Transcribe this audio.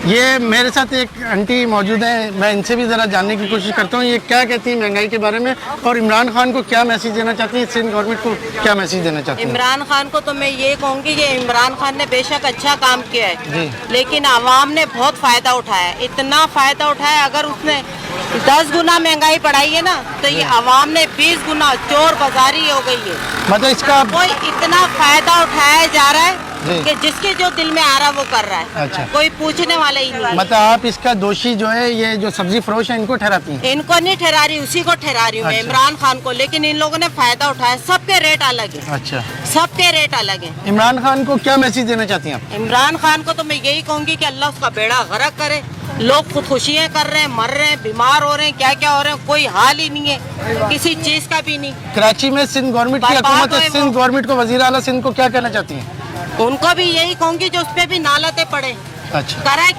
ये मेरे साथ एक आंटी मौजूद है, मैं इनसे भी ज़रा जानने की कोशिश करता हूँ ये क्या कहती हैं महंगाई के बारे में और इमरान खान को क्या मैसेज देना चाहती हैं, सिंध गवर्नमेंट को क्या मैसेज देना चाहती हैं। इमरान खान को तो मैं ये कहूँगी कि इमरान खान ने बेशक अच्छा काम किया है जी। लेकिन आवाम ने बहुत फायदा उठाया है, इतना फायदा उठाया। अगर उसने 10 गुना महंगाई बढ़ाई है ना तो ये आवाम ने 20 गुना चोर बाजारी हो गई है। मतलब इसका कोई इतना फायदा उठाया जा रहा जी। है कि जिसके जो दिल में आ रहा है वो कर रहा है। अच्छा। कोई पूछने वाला ही नहीं है। मतलब आप इसका दोषी जो है ये जो सब्जी फरोश है इनको ठहराती हैं। इनको नहीं ठहरा रही, उसी को ठहरा रही हूँ मैं, अच्छा। इमरान खान को। लेकिन इन लोगों ने फायदा उठाया। सबके रेट अलग है, अच्छा, सबके रेट अलग है। इमरान खान को क्या मैसेज देना चाहती हैं आप। इमरान खान को तो मैं यही कहूंगी कि अल्लाह उसका बेड़ा गर्क करे। लोग खुदकुशियाँ कर रहे हैं, मर रहे हैं, बीमार हो रहे हैं, क्या क्या हो रहे हैं, कोई हाल ही नहीं है किसी चीज का भी नहीं। कराची में सिंध गवर्नमेंट की बर्बाद हुकूमत है, हुए वो। सिंध गवर्नमेंट को वजीर आला सिंध को क्या कहना चाहती हैं। उनको भी यही कहूंगी जो उस पे भी नालते पड़े अच्छा। कराए